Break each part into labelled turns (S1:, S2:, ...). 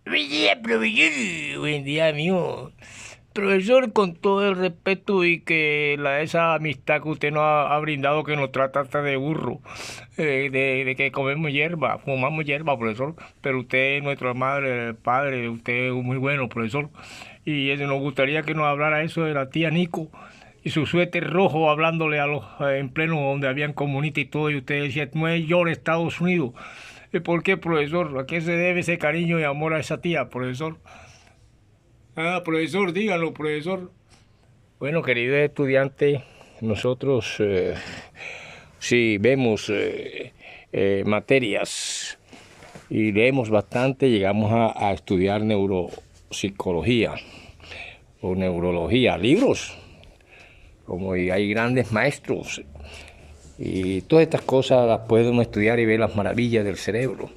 S1: Buen día, profesor. Buen día, amigo. Profesor, con todo el respeto y que esa amistad que usted nos ha brindado, que nos trata hasta de burro, de que comemos hierba, fumamos hierba, profesor, pero usted es nuestra madre, padre, usted es muy bueno, profesor, y nos gustaría que nos hablara eso de la tía Nico y su suéter rojo hablándole a los en pleno donde habían comunistas y todo, y usted decía, Nueva York, Estados Unidos. ¿Y por qué, profesor? ¿A qué se debe ese cariño y amor a esa tía, profesor? Ah, profesor, dígalo, profesor. Bueno, querido estudiante, nosotros sí vemos materias y leemos bastante, llegamos a estudiar neuropsicología o neurología, libros, como y hay grandes maestros y todas estas cosas las podemos estudiar y ver las maravillas del cerebro.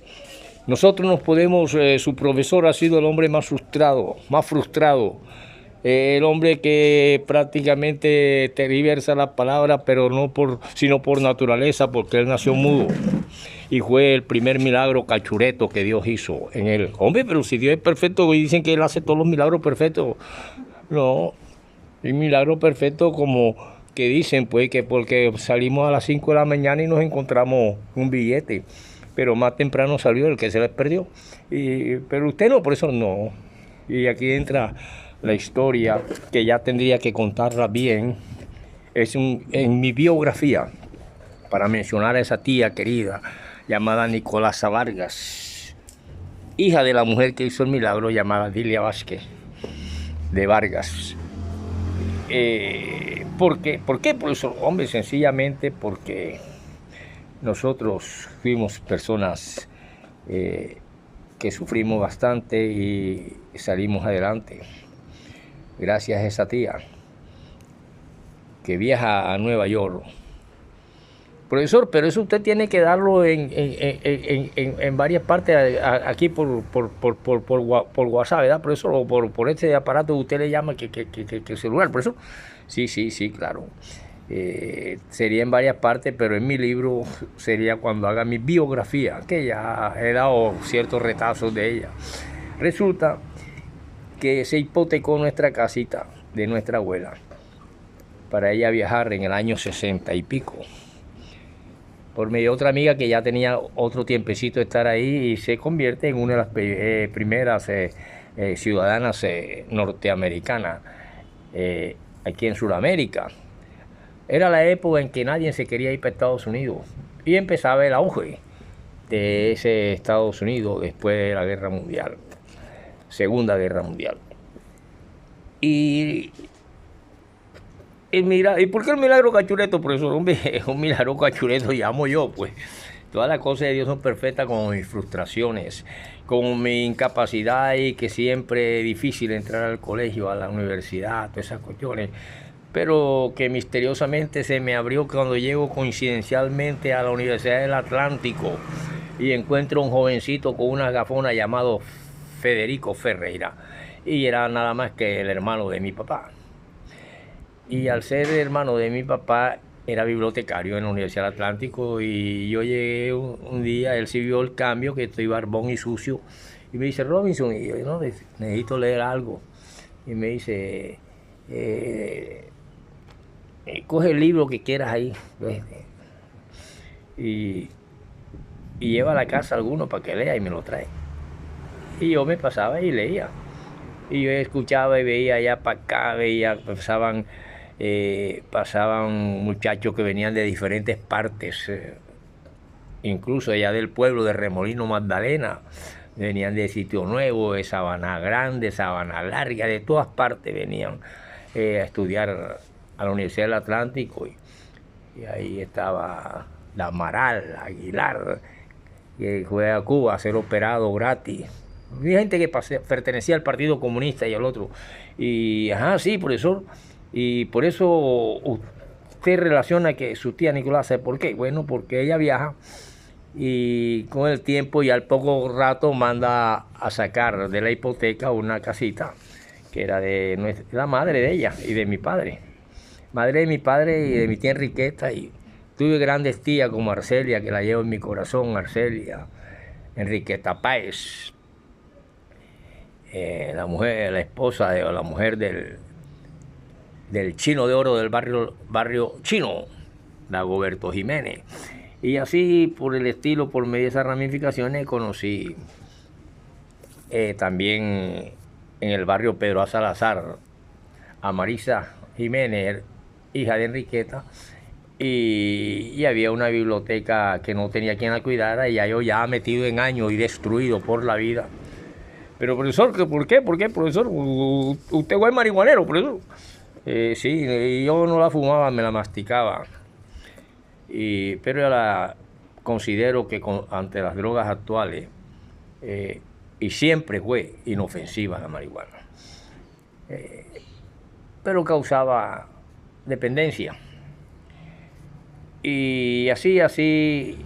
S1: Nosotros nos podemos, su profesor ha sido el hombre más frustrado, el hombre que prácticamente tergiversa las palabras, pero no sino por naturaleza, porque él nació mudo. Y fue el primer milagro cachureto que Dios hizo en él. Hombre, pero si Dios es perfecto, y dicen que Él hace todos los milagros perfectos. No, un milagro perfecto como que dicen, pues, que porque salimos a las 5 de la mañana y nos encontramos un billete. Pero más temprano salió el que se les perdió. Pero usted no, por eso no. Y aquí entra la historia, que ya tendría que contarla bien. En mi biografía, para mencionar a esa tía querida, llamada Nicolasa Vargas, hija de la mujer que hizo el milagro, llamada Dilia Vázquez de Vargas. ¿Por qué? ¿Por qué? Pues, hombre, sencillamente porque nosotros fuimos personas que sufrimos bastante y salimos adelante. Gracias a esa tía que viaja a Nueva York. Profesor, pero eso usted tiene que darlo en varias partes aquí por WhatsApp, ¿verdad, profesor? O por este aparato que usted le llama que celular, profesor. Sí, sí, sí, claro. Sería en varias partes, pero en mi libro sería cuando haga mi biografía, que ya he dado ciertos retazos de ella. Resulta que se hipotecó nuestra casita de nuestra abuela para ella viajar en el año 60 y pico por medio de otra amiga que ya tenía otro tiempecito de estar ahí y se convierte en una de las primeras ciudadanas norteamericanas aquí en Sudamérica. Era la época en que nadie se quería ir para Estados Unidos y empezaba el auge de ese Estados Unidos después de la Guerra Mundial, Segunda Guerra Mundial. Y ¿y por qué el milagro cachureto, profesor? Hombre, es un milagro cachureto, llamo yo, pues. Todas las cosas de Dios son perfectas, como mis frustraciones, como mi incapacidad y que siempre es difícil entrar al colegio, a la universidad, todas esas cuestiones. Pero que misteriosamente se me abrió cuando llego coincidencialmente a la Universidad del Atlántico y encuentro a un jovencito con una gafona llamado Federico Ferreira. Y era nada más que el hermano de mi papá. Y al ser hermano de mi papá, era bibliotecario en la Universidad del Atlántico y yo llegué un día, él sí vio el cambio, que estoy barbón y sucio, y me dice, Robinson, y yo, no, necesito leer algo. Y me dice, coge el libro que quieras ahí, y, y lleva a la casa alguno para que lea y me lo trae. Y yo me pasaba y leía. Y yo escuchaba y veía allá para acá, veía, pasaban muchachos que venían de diferentes partes, incluso allá del pueblo de Remolino Magdalena, venían de Sitio Nuevo, de Sabana Grande, Sabana Larga, de todas partes venían a estudiar a la Universidad del Atlántico y ahí estaba la Amaral, Aguilar, que fue a Cuba a ser operado gratis. Había gente que pertenecía al Partido Comunista y al otro. Y, ajá, sí, profesor. Y por eso usted relaciona que su tía Nicolás, ¿sabe por qué? Bueno, porque ella viaja y con el tiempo y al poco rato manda a sacar de la hipoteca una casita que era de la madre de ella y de mi padre. Madre de mi padre y de mi tía Enriqueta. Y tuve grandes tías como Arcelia, que la llevo en mi corazón, Arcelia, Enriqueta Páez, la mujer, la esposa o la mujer del chino de oro del barrio chino, Dagoberto Jiménez. Y así, por el estilo, por medio de esas ramificaciones, conocí también en el barrio Pedro A. Salazar a Marisa Jiménez, hija de Enriqueta, y había una biblioteca que no tenía quien la cuidara, y yo ya metido en años y destruido por la vida. Pero profesor, ¿por qué, profesor? ¿Usted fue marihuanero, profesor? Sí, yo no la fumaba, me la masticaba. Pero yo la considero que ante las drogas actuales, y siempre fue inofensiva la marihuana, pero causaba dependencia. Y así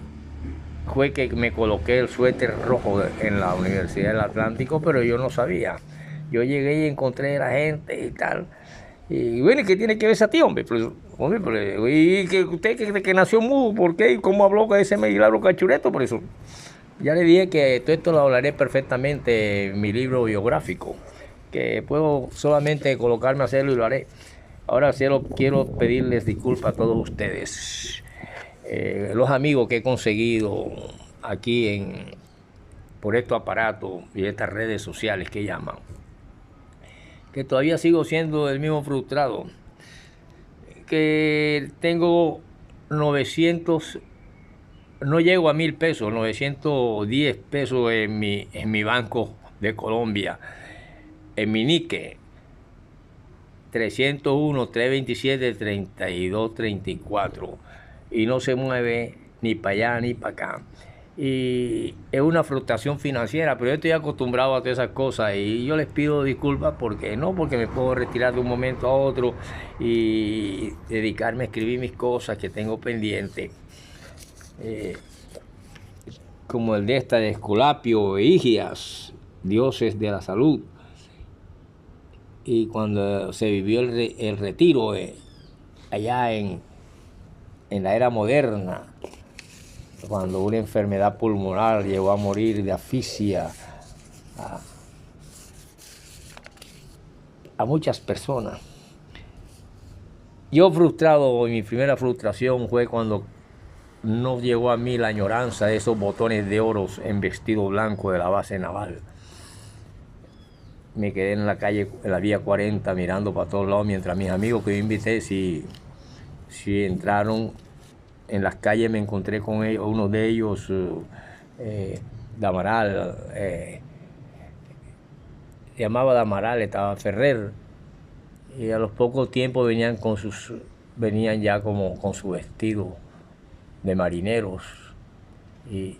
S1: fue que me coloqué el suéter rojo en la Universidad del Atlántico, pero yo no sabía. Yo llegué y encontré a la gente y tal. Y bueno, ¿qué tiene que ver ese tío, hombre? Y que usted que nació mudo, ¿por qué? ¿Y cómo habló con ese milagro cachureto? Por eso ya le dije que todo esto lo hablaré perfectamente en mi libro biográfico, que puedo solamente colocarme a hacerlo y lo haré. Ahora quiero pedirles disculpas a todos ustedes, los amigos que he conseguido aquí por estos aparatos y estas redes sociales que llaman, que todavía sigo siendo el mismo frustrado, que tengo 900, no llego a 1,000 pesos, 910 pesos en mi banco de Colombia, en mi NICE, 301, 327, 32, 34, y no se mueve ni para allá ni para acá. Y es una frustración financiera, pero yo estoy acostumbrado a todas esas cosas y yo les pido disculpas porque me puedo retirar de un momento a otro y dedicarme a escribir mis cosas que tengo pendientes, como el de Esculapio e Higias, dioses de la salud. Y cuando se vivió el retiro allá en la era moderna, cuando una enfermedad pulmonar llegó a morir de asfixia a muchas personas. Yo frustrado, mi primera frustración fue cuando no llegó a mí la añoranza de esos botones de oro en vestido blanco de la base naval. Me quedé en la calle, en la vía 40, mirando para todos lados, mientras mis amigos que yo invité, si entraron en las calles, me encontré con ellos, uno de ellos, Damaral, se llamaba Damaral, estaba Ferrer, y a los pocos tiempos venían ya como con su vestido de marineros, y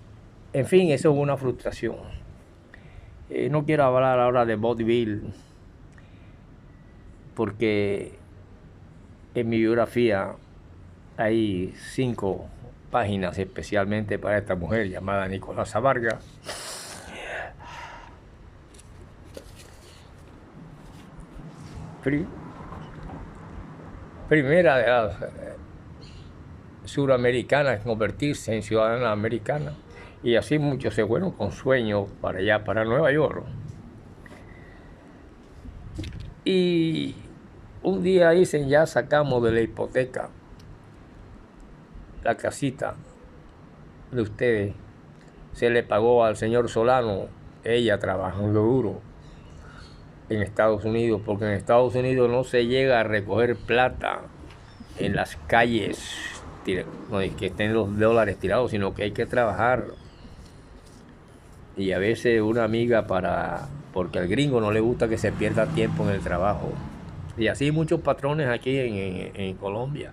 S1: en fin, eso es una frustración. No quiero hablar ahora de vaudeville, porque en mi biografía hay 5 páginas especialmente para esta mujer llamada Nicolasa Vargas. Primera de las suramericanas en convertirse en ciudadana americana, y así muchos se fueron con sueños para allá, para Nueva York. Y un día dicen, ya sacamos de la hipoteca la casita de ustedes, se le pagó al señor Solano, ella trabajando duro en Estados Unidos, porque en Estados Unidos no se llega a recoger plata en las calles, no es que estén los dólares tirados, sino que hay que trabajar. Y a veces una amiga porque al gringo no le gusta que se pierda tiempo en el trabajo. Y así muchos patrones aquí en Colombia,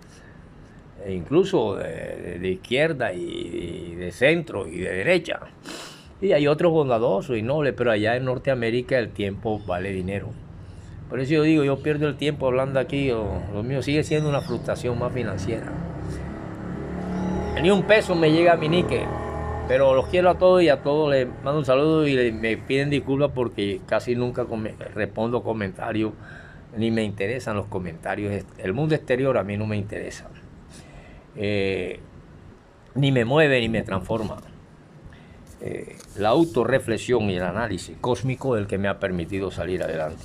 S1: e incluso de izquierda y de centro y de derecha. Y hay otros bondadosos y nobles, pero allá en Norteamérica el tiempo vale dinero. Por eso yo digo, yo pierdo el tiempo hablando aquí, lo mío sigue siendo una frustración más financiera. Ni un peso me llega a mi nique, pero los quiero a todos y a todos les mando un saludo y me piden disculpas porque casi nunca respondo comentarios, ni me interesan los comentarios. El mundo exterior a mí no me interesa, ni me mueve ni me transforma. la autorreflexión y el análisis cósmico el que me ha permitido salir adelante.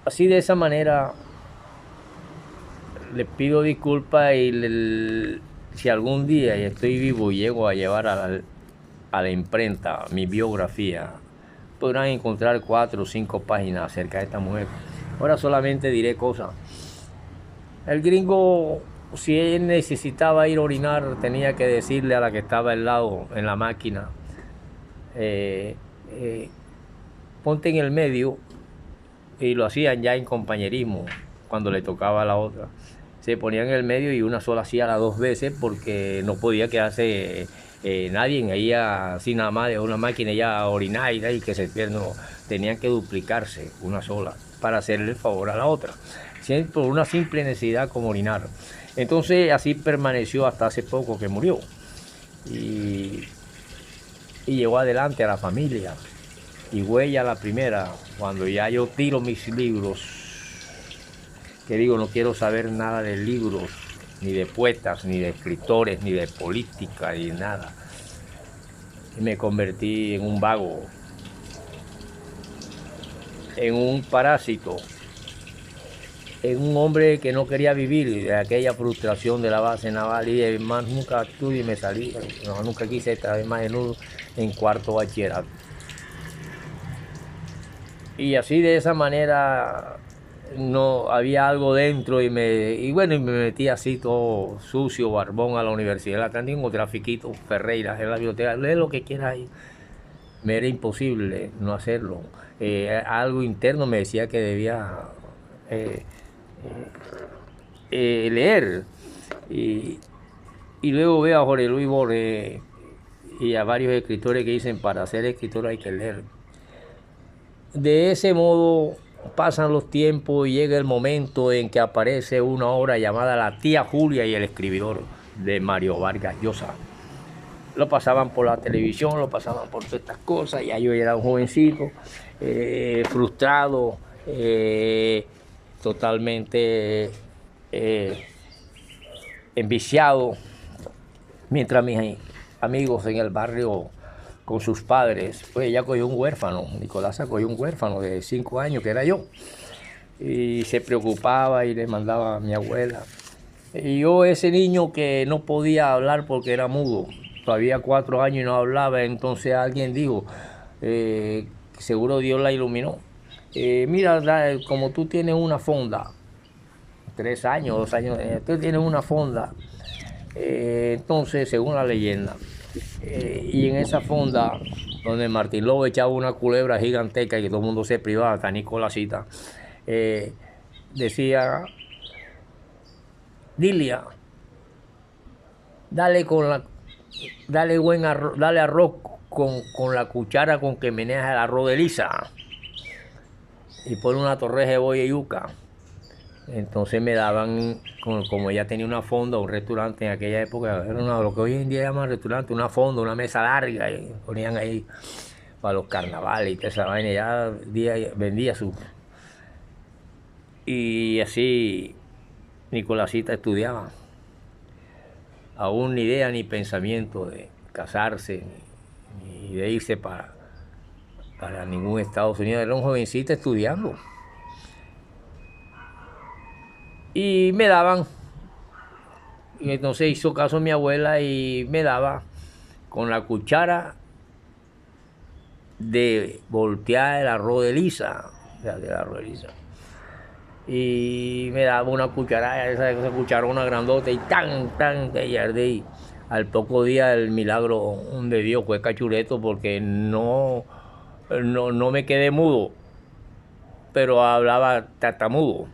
S1: Así de esa manera les pido disculpas y si algún día estoy vivo y llego a llevar a la imprenta mi biografía, podrán encontrar 4 o 5 páginas acerca de esta mujer. Ahora solamente diré cosas. El gringo, si él necesitaba ir a orinar, tenía que decirle a la que estaba al lado en la máquina, ponte en el medio, y lo hacían ya en compañerismo cuando le tocaba a la otra. Se ponían en el medio y una sola hacía las 2 veces porque no podía quedarse nadie ahí así nada más de una máquina ya a orinar y que se pierda. No, tenían que duplicarse una sola para hacerle el favor a la otra, por una simple necesidad como orinar. Entonces así permaneció hasta hace poco que murió y llevó adelante a la familia. Y Huella la primera, cuando ya yo tiro mis libros, que digo, no quiero saber nada de libros, ni de poetas, ni de escritores, ni de política, ni nada. Y me convertí en un vago, en un parásito, en un hombre que no quería vivir de aquella frustración de la base naval. Y más nunca estudié y me salí, nunca quise estar más en cuarto bachillerato. Y así de esa manera no había algo dentro y me metí así todo sucio, barbón a la Universidad del Atlántico, trafiquito, Ferreira, en la biblioteca, lee lo que quieras ahí. Me era imposible no hacerlo. Algo interno me decía que debía leer. Y luego veo a Jorge Luis Borges y a varios escritores que dicen, para ser escritor hay que leer. De ese modo pasan los tiempos y llega el momento en que aparece una obra llamada La tía Julia y el escribidor, de Mario Vargas Llosa. Lo pasaban por la televisión, lo pasaban por todas estas cosas. Ya yo era un jovencito, frustrado, totalmente enviciado, mientras mis amigos en el barrio con sus padres, pues ella cogió un huérfano, Nicolasa cogió un huérfano de 5 años, que era yo, y se preocupaba y le mandaba a mi abuela. Y yo, ese niño que no podía hablar porque era mudo, todavía 4 años y no hablaba, entonces alguien dijo, seguro Dios la iluminó, mira, como tú tienes una fonda, 3 años, 2 años, tú tienes una fonda, entonces según la leyenda, y en esa fonda donde Martín Lobo echaba una culebra gigantesca y que todo el mundo se privaba, hasta Nicolásita, decía, Dilia, dale arroz con la cuchara con que meneas el arroz de lisa y pon una torreja de boya y yuca. Entonces me daban, como ella tenía una fonda, un restaurante en aquella época, era lo que hoy en día llaman restaurante, una fonda, una mesa larga, y ponían ahí para los carnavales y toda esa vaina, ya vendía su. Y así Nicolásita estudiaba, aún ni idea ni pensamiento de casarse, ni de irse para ningún Estados Unidos, era un jovencito estudiando. Y me daban, y entonces hizo caso a mi abuela y me daba con la cuchara de voltear el arroz de lisa, y me daba una cucharada, esa cucharona grandota y que ardí. Al poco día el milagro de Dios fue cachureto porque no me quedé mudo, pero hablaba tartamudo.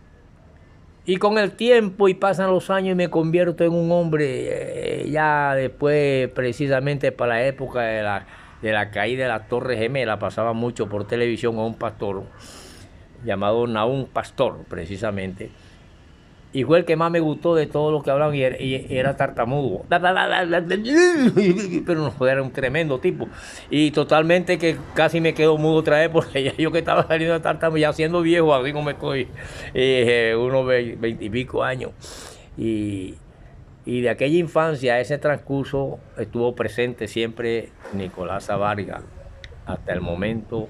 S1: Y con el tiempo y pasan los años y me convierto en un hombre, ya después, precisamente para la época de la caída de las Torres Gemelas, pasaba mucho por televisión a un pastor llamado Nahum Pastor, precisamente. Y fue el que más me gustó de todos los que hablaban y era tartamudo. Pero no, era un tremendo tipo. Y totalmente que casi me quedo mudo otra vez porque ya yo que estaba saliendo de tartamudo, ya siendo viejo, así como estoy, unos 20 y pico años. Y Y de aquella infancia, ese transcurso, estuvo presente siempre Nicolás Vargas, hasta el momento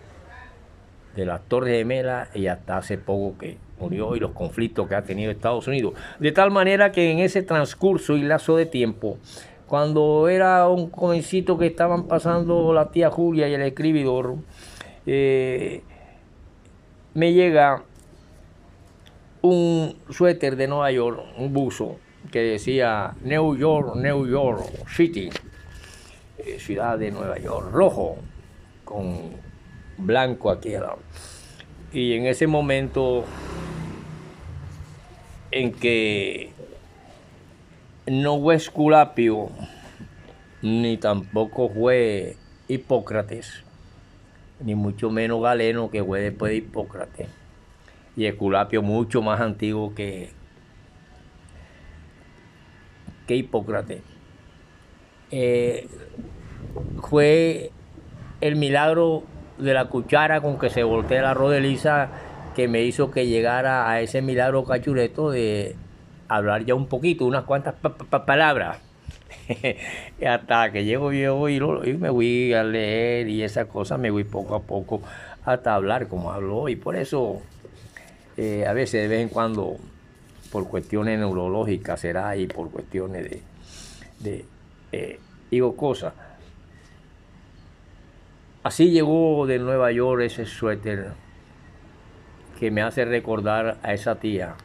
S1: de las Torres Gemelas y hasta hace poco que murió, y los conflictos que ha tenido Estados Unidos. De tal manera que en ese transcurso y lazo de tiempo, cuando era un jovencito que estaban pasando la tía Julia y el escribidor, me llega un suéter de Nueva York, un buzo, que decía New York City, ciudad de Nueva York, rojo, con blanco aquí al lado. Y en ese momento en que no fue Esculapio, ni tampoco fue Hipócrates, ni mucho menos Galeno, que fue después de Hipócrates, y Esculapio mucho más antiguo que Hipócrates, fue el milagro de la cuchara con que se voltea el arroz de Lisa, que me hizo que llegara a ese milagro cachureto de hablar ya un poquito, unas cuantas palabras. Hasta que llego yo y me voy a leer y esas cosas, me voy poco a poco hasta hablar como hablo hoy. Por eso a veces de vez en cuando, por cuestiones neurológicas será, y por cuestiones digo cosas. Así llegó de Nueva York ese suéter que me hace recordar a esa tía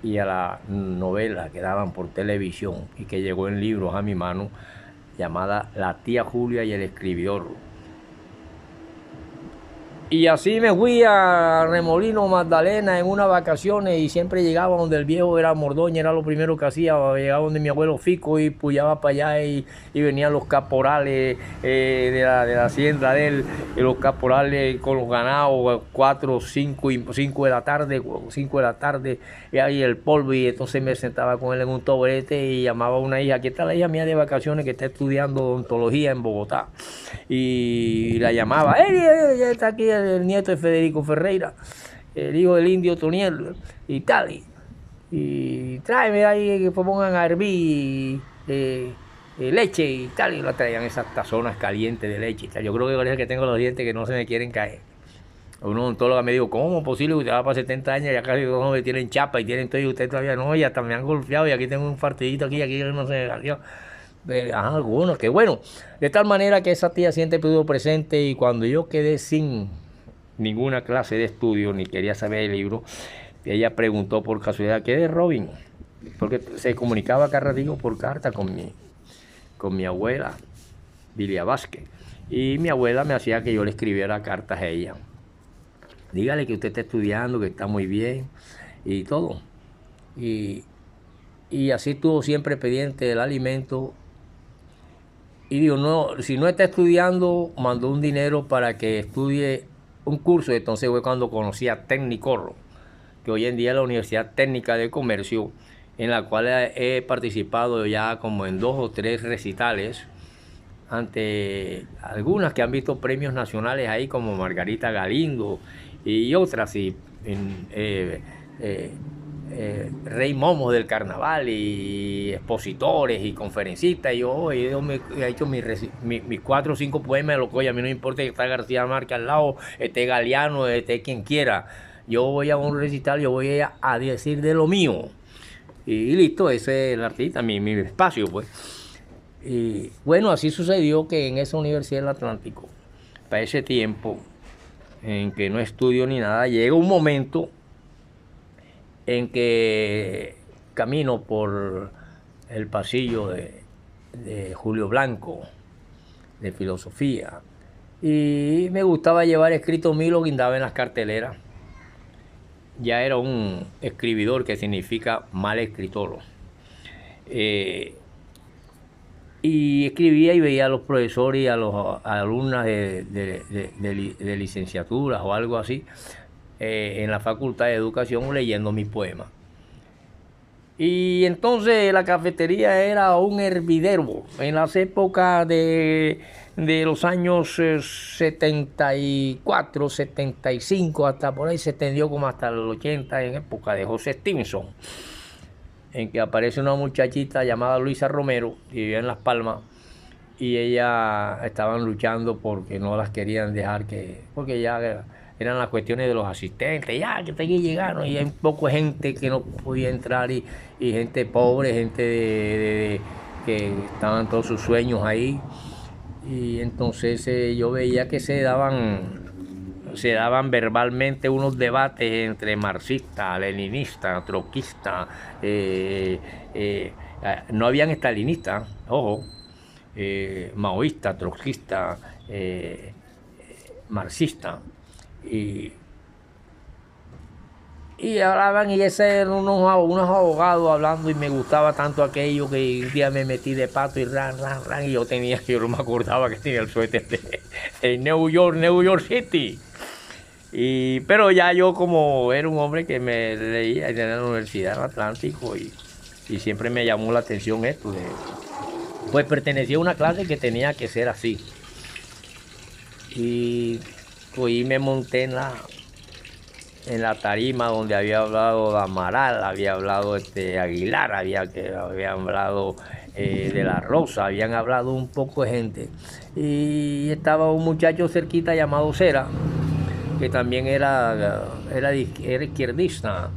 S1: y a la novela que daban por televisión y que llegó en libros a mi mano, llamada La tía Julia y el escribidor. Y así me fui a Remolino, Magdalena, en unas vacaciones, y siempre llegaba donde el viejo era Mordoña, era lo primero que hacía. Llegaba donde mi abuelo Fico y puyaba para allá, y venían los caporales de la hacienda de él, y los caporales con los ganados, 4, 5 de la tarde, y ahí el polvo, y entonces me sentaba con él en un taburete y llamaba a una hija, aquí está la hija mía de vacaciones que está estudiando odontología en Bogotá, y la llamaba, ya está aquí el nieto de Federico Ferreira, el hijo del indio Toniel, y tal, y tráeme ahí que pongan a hervir leche y tal, y lo traían esas tazonas calientes de leche y tal. Yo creo que parece que tengo los dientes que no se me quieren caer. Un odontólogo me dijo, ¿cómo es posible que usted va para 70 años y ya casi todos me tienen chapa y tienen todo, y usted todavía no? Y hasta me han golpeado, y aquí tengo un partidito aquí no se me salió. Algunos, qué bueno. De tal manera que esa tía siempre estuvo presente, y cuando yo quedé sin ninguna clase de estudio ni quería saber el libro, ella preguntó por casualidad, ¿qué es Robin? Porque se comunicaba cada ratito por carta con mi abuela, Lilia Vázquez, y mi abuela me hacía que yo le escribiera cartas a ella. Dígale que usted está estudiando, que está muy bien y todo. Y así estuvo siempre pendiente del alimento. Y digo, no, si no está estudiando, mandó un dinero para que estudie un curso. Entonces fue cuando conocí a Tecnicorro, que hoy en día es la Universidad Técnica de Comercio, en la cual he participado ya como en 2 o 3 recitales, ante algunas que han visto premios nacionales ahí, como Margarita Galindo y otras, y Rey Momo del Carnaval, y expositores y conferencistas. Y yo he hecho mis 4 o 5 poemas, lo que a mí no importa que esté García Márquez al lado, esté Galeano, esté quien quiera. Yo voy a un recital, yo voy a decir de lo mío. Y listo, ese es el artista, mi espacio, pues. Y bueno, así sucedió que en esa Universidad del Atlántico, para ese tiempo en que no estudio ni nada, llega un momento en que camino por el pasillo de Julio Blanco, de filosofía, y me gustaba llevar escrito mío, lo guindaba en las carteleras. Ya era un escribidor, que significa mal escritor. Y escribía y veía a los profesores y a los alumnas de licenciaturas o algo así, en la Facultad de Educación, leyendo mis poemas. Y entonces la cafetería era un hervidero. En las épocas de los años 74, 75, hasta por ahí se extendió como hasta el 80, en época de José Stevenson. en que aparece una muchachita llamada Luisa Romero, que vivía en Las Palmas, y ella estaban luchando porque no las querían dejar, porque ya eran las cuestiones de los asistentes, ya que tenía que llegar, ¿no? Y hay poco gente que no podía entrar, y gente pobre, gente que estaban todos sus sueños ahí. Y entonces yo veía que se daban verbalmente unos debates entre marxistas, leninistas, trotskistas, no habían estalinistas, ojo, maoístas, trotskistas, marxistas, y hablaban, y ese eran unos abogados hablando, y me gustaba tanto aquello que un día me metí de pato y ran, y yo no me acordaba que tenía el suéter de New York City. Pero ya yo, como era un hombre que me leía en la Universidad del Atlántico, y siempre me llamó la atención esto, pues pertenecía a una clase que tenía que ser así. Y pues me monté en la tarima donde había hablado Amaral, había hablado Aguilar, había hablado de la Rosa, habían hablado un poco de gente. Y estaba un muchacho cerquita llamado Cera, que también era izquierdista.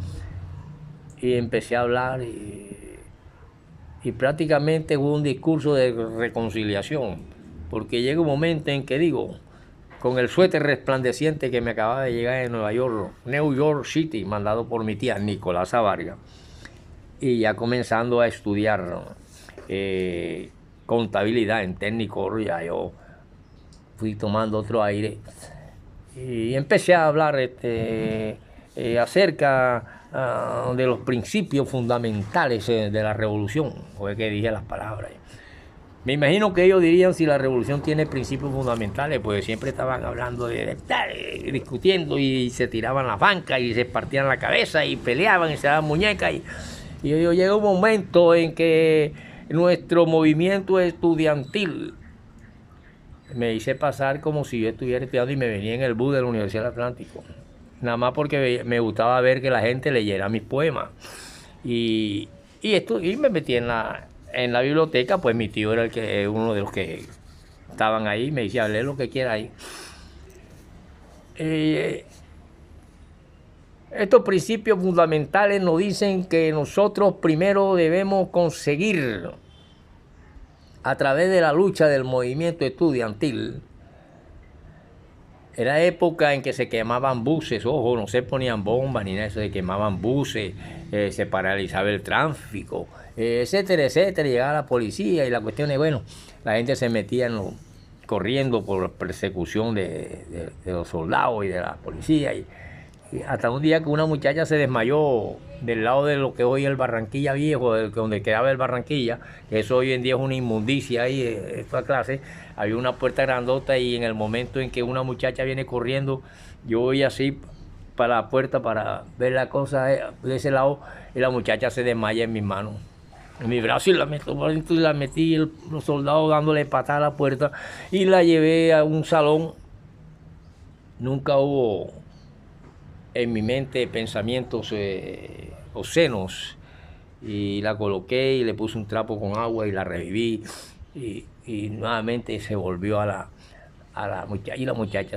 S1: Y empecé a hablar, y prácticamente hubo un discurso de reconciliación, porque llega un momento en que digo, con el suéter resplandeciente que me acababa de llegar de New York City, mandado por mi tía Nicolasa Vargas, y ya comenzando a estudiar contabilidad en técnico, ya yo fui tomando otro aire, y empecé a hablar acerca de los principios fundamentales de la revolución, o es que dije las palabras. Me imagino que ellos dirían, si la revolución tiene principios fundamentales, pues siempre estaban hablando discutiendo, y se tiraban las bancas y se partían la cabeza y peleaban y se daban muñecas. Y llegó un momento en que nuestro movimiento estudiantil, me hice pasar como si yo estuviera estudiando, y me venía en el bus de la Universidad del Atlántico, nada más porque me gustaba ver que la gente leyera mis poemas. Y me metí en la biblioteca, pues mi tío era uno de los que estaban ahí, me decía, lee lo que quiera ahí. Estos principios fundamentales nos dicen que nosotros primero debemos conseguir, a través de la lucha del movimiento estudiantil, era época en que se quemaban buses, ojo, no se ponían bombas ni nada, se quemaban buses, se paralizaba el tráfico, etcétera, etcétera, llegaba la policía, y la cuestión es, bueno, la gente se metía corriendo por persecución de los soldados y de la policía, y hasta un día que una muchacha se desmayó del lado de lo que hoy es el Barranquilla Viejo, donde quedaba el Barranquilla, que eso hoy en día es una inmundicia ahí, esta clase. Había una puerta grandota, y en el momento en que una muchacha viene corriendo, yo voy así para la puerta para ver la cosa de ese lado, y la muchacha se desmaya en mis manos, en mi brazo, y la metí, los soldados dándole patada a la puerta, y la llevé a un salón. Nunca hubo en mi mente pensamientos obscenos, y la coloqué y le puse un trapo con agua y la reviví, y nuevamente se volvió a la muchacha, y la muchacha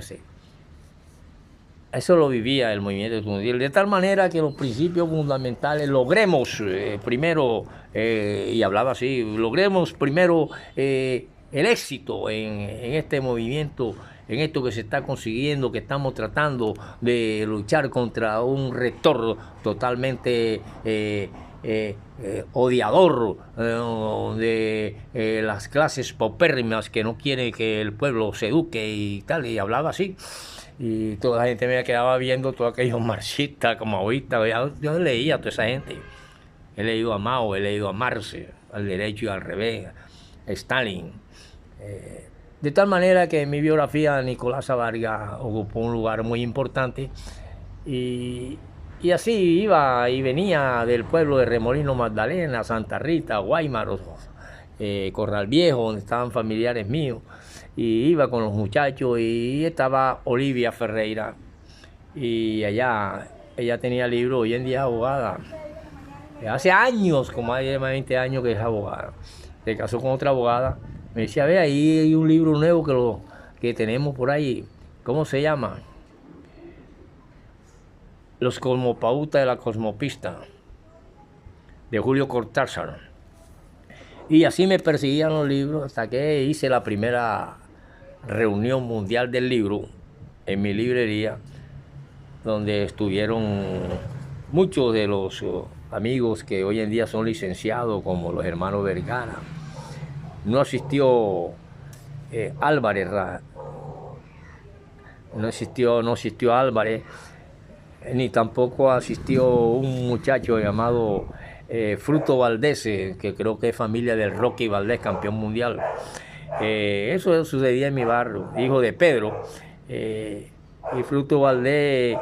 S1: eso lo vivía el movimiento estudiantil, de tal manera que los principios fundamentales logremos primero, y hablaba así, logremos primero el éxito en este movimiento, en esto que se está consiguiendo, que estamos tratando de luchar contra un rector totalmente odiador de las clases paupérrimas, que no quiere que el pueblo se eduque y tal, y hablaba así. Y toda la gente me quedaba viendo, todos aquellos marxistas, como maoístas. Yo leía a toda esa gente. He leído a Mao, he leído a Marx, al derecho y al revés, a Stalin. De tal manera que en mi biografía Nicolasa Vargas ocupó un lugar muy importante. Y así iba y venía del pueblo de Remolino Magdalena, Santa Rita, Guaymaro, Corral Viejo, donde estaban familiares míos. Y iba con los muchachos, y estaba Olivia Ferreira, y allá ella tenía libros, hoy en día abogada, hace años, como hay más de 20 años que es abogada. Se casó con otra abogada. Me decía, ve, ahí hay un libro nuevo que tenemos por ahí. ¿Cómo se llama? Los cosmopautas de la cosmopista, de Julio Cortázar. Y así me persiguían los libros hasta que hice la primera reunión mundial del libro en mi librería, donde estuvieron muchos de los amigos que hoy en día son licenciados, como los hermanos Vergara. No asistió Álvarez, no asistió Álvarez, ni tampoco asistió un muchacho llamado Fruto Valdés, que creo que es familia del Rocky Valdés, campeón mundial. Eso sucedía en mi barrio, hijo de Pedro. Y Fruto Valdés,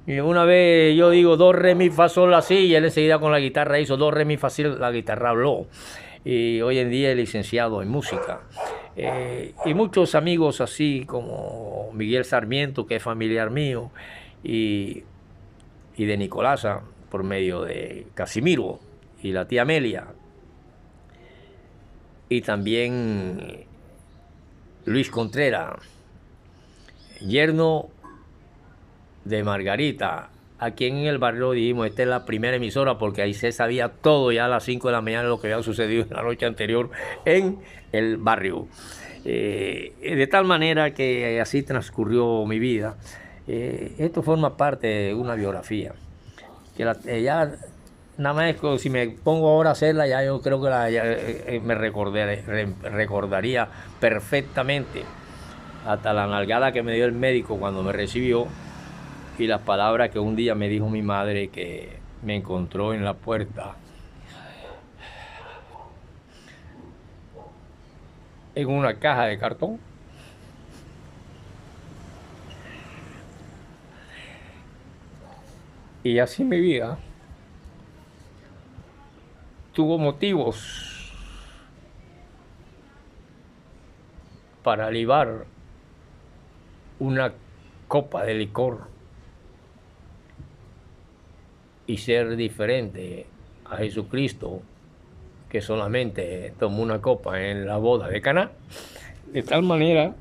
S1: y una vez yo digo do, re, mi, fa, sol, la, si, y él enseguida con la guitarra hizo do, re, mi, fa, si, la guitarra habló. Y hoy en día es licenciado en música. Y muchos amigos así como Miguel Sarmiento, que es familiar mío, y de Nicolasa, por medio de Casimiro y la tía Amelia. Y también Luis Contreras, yerno de Margarita, aquí en el barrio dijimos, esta es la primera emisora, porque ahí se sabía todo ya a las 5 de la mañana lo que había sucedido en la noche anterior en el barrio. De tal manera que así transcurrió mi vida. Esto forma parte de una biografía, que ya nada más si me pongo ahora a hacerla, ya yo creo que me recordaría perfectamente, hasta la nalgada que me dio el médico cuando me recibió y las palabras que un día me dijo mi madre, que me encontró en la puerta en una caja de cartón. Y así mi vida tuvo motivos para libar una copa de licor y ser diferente a Jesucristo, que solamente tomó una copa en la boda de Caná, de tal manera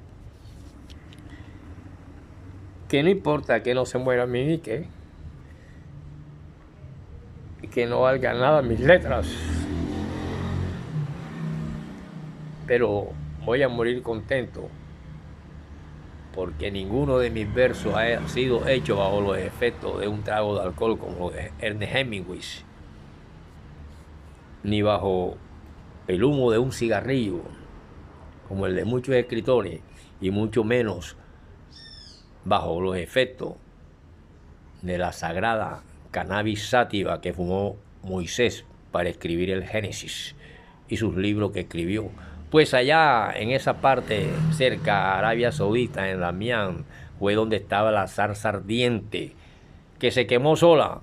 S1: que no importa que no se muera mi Ike, que no valga nada mis letras, pero voy a morir contento, porque ninguno de mis versos ha sido hecho bajo los efectos de un trago de alcohol como de Ernest Hemingway, ni bajo el humo de un cigarrillo como el de muchos escritores, y mucho menos bajo los efectos de la sagrada cannabis sativa que fumó Moisés para escribir el Génesis y sus libros que escribió. Pues allá en esa parte cerca a Arabia Saudita, en Damián, fue donde estaba la zarza ardiente que se quemó sola,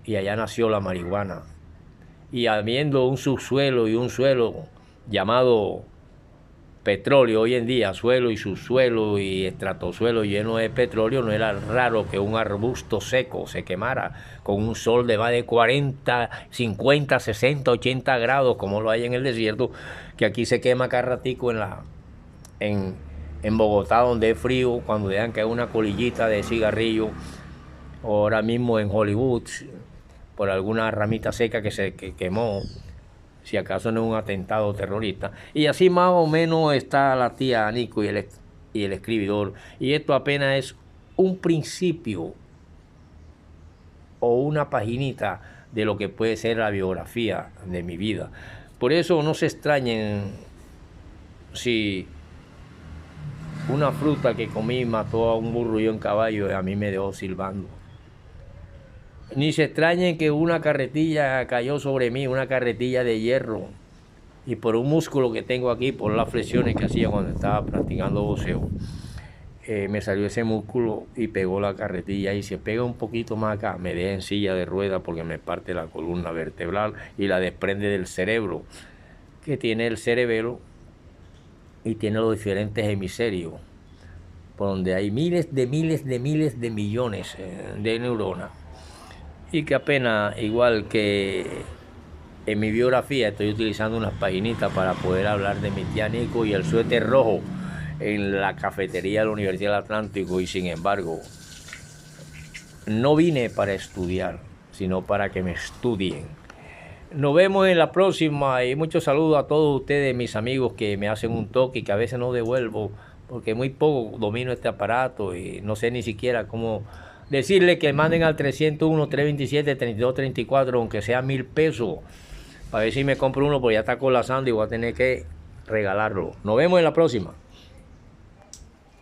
S1: y allá nació la marihuana. Y habiendo un subsuelo y un suelo llamado petróleo hoy en día, suelo y subsuelo y estratosuelo lleno de petróleo, no era raro que un arbusto seco se quemara con un sol de más de 40, 50, 60, 80 grados, como lo hay en el desierto, que aquí se quema cada ratico en Bogotá, donde es frío, cuando dejan caer una colillita de cigarrillo, o ahora mismo en Hollywood, por alguna ramita seca que se quemó, si acaso no es un atentado terrorista. Y así más o menos está la tía Nico y el escribidor. Y esto apenas es un principio o una paginita de lo que puede ser la biografía de mi vida. Por eso no se extrañen si una fruta que comí mató a un burro y un caballo y a mí me dejó silbando. Ni se extrañen que una carretilla cayó sobre mí, una carretilla de hierro, y por un músculo que tengo aquí, por las flexiones que hacía cuando estaba practicando boxeo, me salió ese músculo y pegó la carretilla, y se pega un poquito más acá, me deja en silla de ruedas porque me parte la columna vertebral y la desprende del cerebro, que tiene el cerebelo y tiene los diferentes hemisferios, por donde hay miles de millones de neuronas. y que apenas, igual que en mi biografía, estoy utilizando unas paginitas para poder hablar de mi tía Nico y el suéter rojo en la cafetería de la Universidad del Atlántico, y sin embargo no vine para estudiar, sino para que me estudien. Nos vemos en la próxima y muchos saludos a todos ustedes, mis amigos, que me hacen un toque y que a veces no devuelvo porque muy poco domino este aparato y no sé ni siquiera cómo decirle que manden al 301-327-3234, aunque sea 1,000 pesos, para ver si me compro uno, porque ya está colapsando y voy a tener que regalarlo. Nos vemos en la próxima.